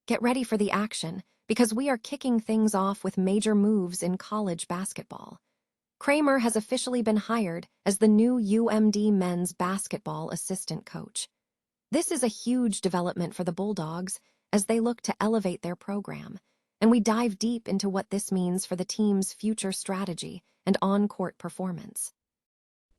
Get ready for the action, because we are kicking things off with major moves in college basketball. Kramer has officially been hired as the new UMD men's basketball assistant coach. This is a huge development for the Bulldogs as they look to elevate their program, and we dive deep into what this means for the team's future strategy and on-court performance.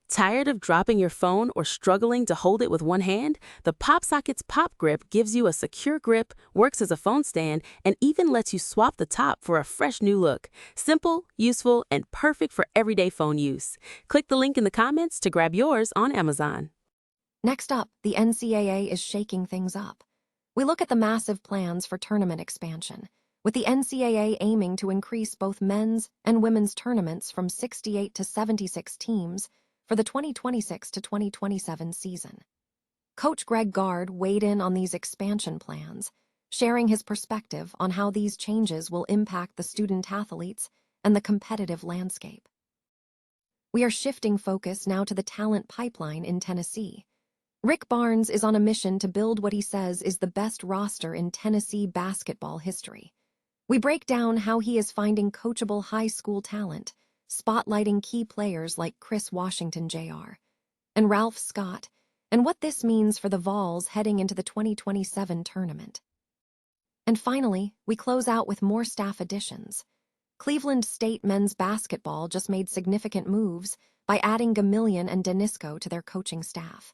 Tired of dropping your phone or struggling to hold it with one hand? The PopSocket's Pop Grip gives you a secure grip, works as a phone stand, and even lets you swap the top for a fresh new look. Simple, useful, and perfect for everyday phone use. Click the link in the comments to grab yours on Amazon. Next up, the NCAA is shaking things up. We look at the massive plans for tournament expansion, with the NCAA aiming to increase both men's and women's tournaments from 68 to 76 teams for the 2026 to 2027 season. Coach Greg Gard weighed in on these expansion plans, sharing his perspective on how these changes will impact the student-athletes and the competitive landscape. We are shifting focus now to the talent pipeline in Tennessee. Rick Barnes is on a mission to build what he says is the best roster in Tennessee basketball history. We break down how he is finding coachable high school talent, spotlighting key players like Chris Washington Jr. and Ralph Scott, and what this means for the Vols heading into the 2027 tournament. And finally, we close out with more staff additions. Cleveland State men's basketball just made significant moves by adding Gamillion and Danisco to their coaching staff.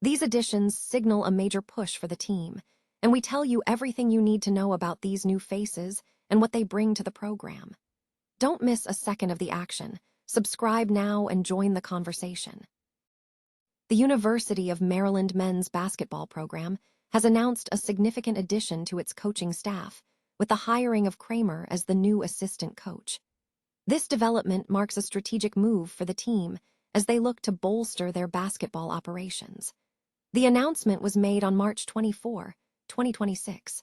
These additions signal a major push for the team, and we tell you everything you need to know about these new faces and what they bring to the program. Don't miss a second of the action. Subscribe now and join the conversation. The University of Maryland men's basketball program has announced a significant addition to its coaching staff, with the hiring of Kramer as the new assistant coach. This development marks a strategic move for the team as they look to bolster their basketball operations. The announcement was made on March 24, 2026.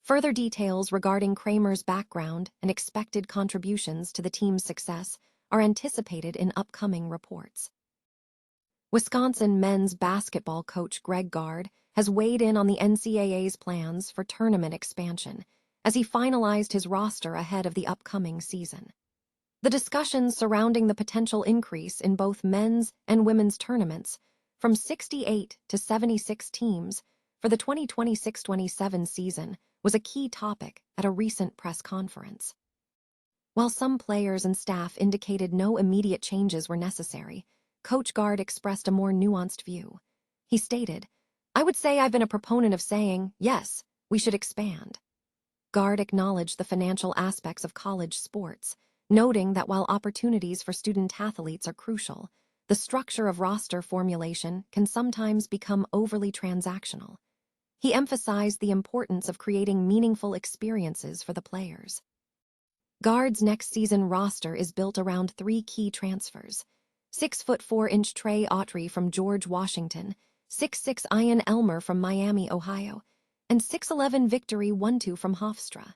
Further details regarding Kramer's background and expected contributions to the team's success are anticipated in upcoming reports. Wisconsin men's basketball coach Greg Gard has weighed in on the NCAA's plans for tournament expansion as he finalized his roster ahead of the upcoming season. The discussions surrounding the potential increase in both men's and women's tournaments from 68 to 76 teams for the 2026-27 season was a key topic at a recent press conference. While some players and staff indicated no immediate changes were necessary, Coach Gard expressed a more nuanced view. He stated, "I would say I've been a proponent of saying, yes, we should expand." Gard acknowledged the financial aspects of college sports, noting that while opportunities for student-athletes are crucial, the structure of roster formulation can sometimes become overly transactional. He emphasized the importance of creating meaningful experiences for the players. Gard's next season roster is built around 3 key transfers: 6'4" Trey Autry from George Washington, 6'6" Ian Elmer from Miami, Ohio, and 6'11" Victory 1-2 from Hofstra.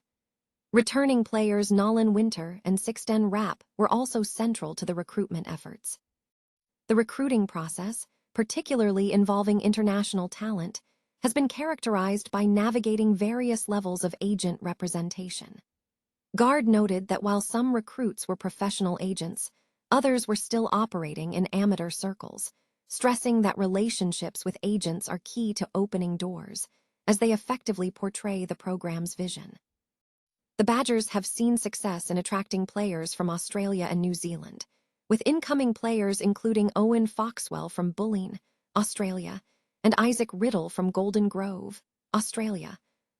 Returning players Nolan Winter and Sixten Rapp were also central to the recruitment efforts. The recruiting process, particularly involving international talent, has been characterized by navigating various levels of agent representation. Gard noted that while some recruits were professional agents, others were still operating in amateur circles, stressing that relationships with agents are key to opening doors, as they effectively portray the program's vision. The Badgers have seen success in attracting players from Australia and New Zealand, with incoming players including Owen Foxwell from Bulleen, Australia, and Isaac Riddle from Golden Grove, Australia,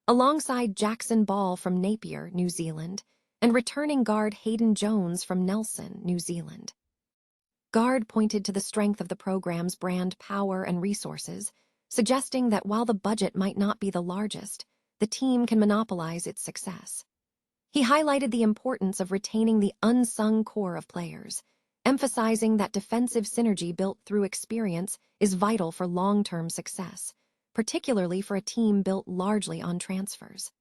alongside Jackson Ball from Napier, New Zealand, and returning guard Hayden Jones from Nelson, New Zealand. Gard pointed to the strength of the program's brand power and resources, suggesting that while the budget might not be the largest, the team can monopolize its success. He highlighted the importance of retaining the unsung core of players, emphasizing that defensive synergy built through experience is vital for long-term success, particularly for a team built largely on transfers.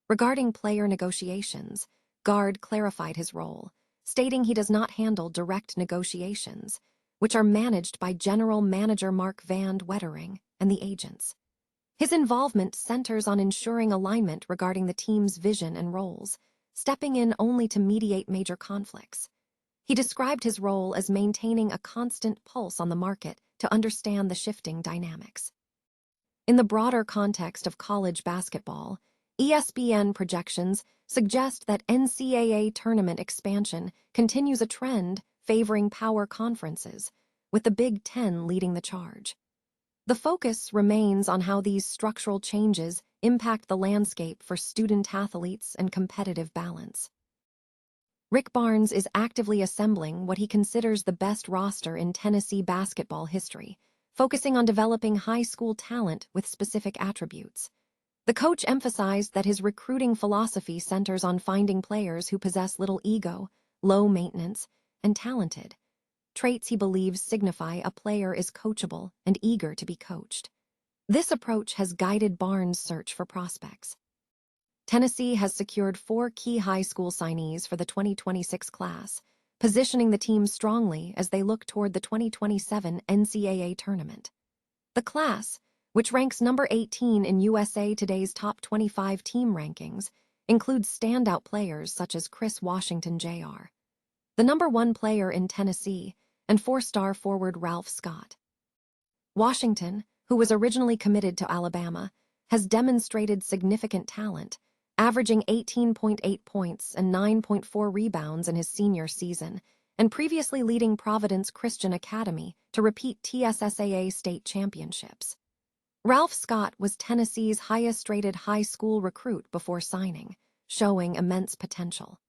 Regarding player negotiations, Gard clarified his role, stating he does not handle direct negotiations, which are managed by General Manager Mark Van Wettering and the agents. His involvement centers on ensuring alignment regarding the team's vision and roles, stepping in only to mediate major conflicts. He described his role as maintaining a constant pulse on the market to understand the shifting dynamics. In the broader context of college basketball, ESPN projections suggest that NCAA tournament expansion continues a trend favoring power conferences, with the Big Ten leading the charge. The focus remains on how these structural changes impact the landscape for student-athletes and competitive balance. Rick Barnes is actively assembling what he considers the best roster in Tennessee basketball history, focusing on developing high school talent with specific attributes. The coach emphasized that his recruiting philosophy centers on finding players who possess little ego, low maintenance, and talented, traits he believes signify a player is coachable and eager to be coached. This approach has guided Barnes' search for prospects. Tennessee has secured 4 key high school signees for the 2026 class, positioning the team strongly as they look toward the 2027 NCAA tournament. The class, which ranks number 18 in USA Today's top 25 team rankings, includes standout players such as Chris Washington Jr., the number 1 player in Tennessee, and 4-star forward Ralph Scott. Washington, who was originally committed to Alabama, has demonstrated significant talent, averaging 18.8 points and 9.4 rebounds in his senior season, and previously leading Providence Christian Academy to repeat TSSAA state championships. Ralph Scott was Tennessee's highest-rated high school recruit before signing, showing immense potential.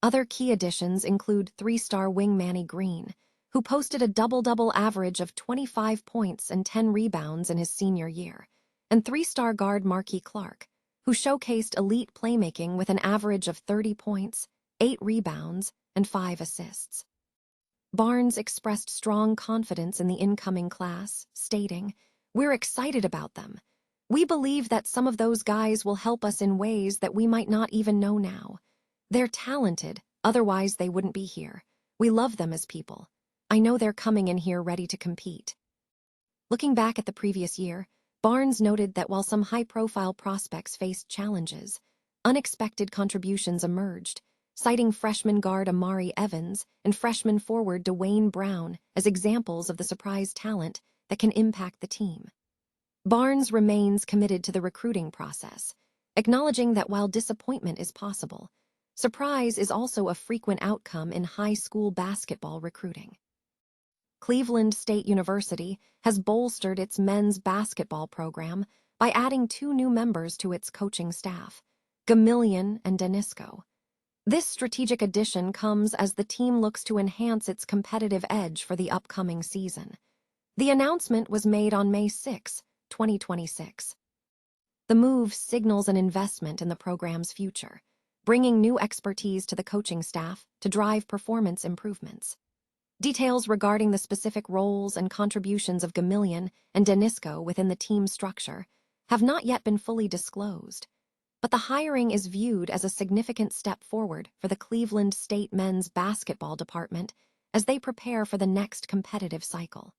Other key additions include 3-star wing Manny Green, who posted a double-double average of 25 points and 10 rebounds in his senior year, and 3-star guard Markey Clark, who showcased elite playmaking with an average of 30 points, 8 rebounds, and 5 assists. Barnes expressed strong confidence in the incoming class, stating, "We're excited about them. We believe that some of those guys will help us in ways that we might not even know now. They're talented, otherwise they wouldn't be here. We love them as people. I know they're coming in here ready to compete." Looking back at the previous year, Barnes noted that while some high-profile prospects faced challenges, unexpected contributions emerged, citing freshman guard Amari Evans and freshman forward Dwayne Brown as examples of the surprise talent that can impact the team. Barnes remains committed to the recruiting process, acknowledging that while disappointment is possible, surprise is also a frequent outcome in high school basketball recruiting. Cleveland State University has bolstered its men's basketball program by adding 2 new members to its coaching staff, Gamillion and Danisco. This strategic addition comes as the team looks to enhance its competitive edge for the upcoming season. The announcement was made on May 6, 2026. The move signals an investment in the program's future, bringing new expertise to the coaching staff to drive performance improvements. Details regarding the specific roles and contributions of Gamillion and Danisco within the team structure have not yet been fully disclosed, but the hiring is viewed as a significant step forward for the Cleveland State men's basketball department as they prepare for the next competitive cycle.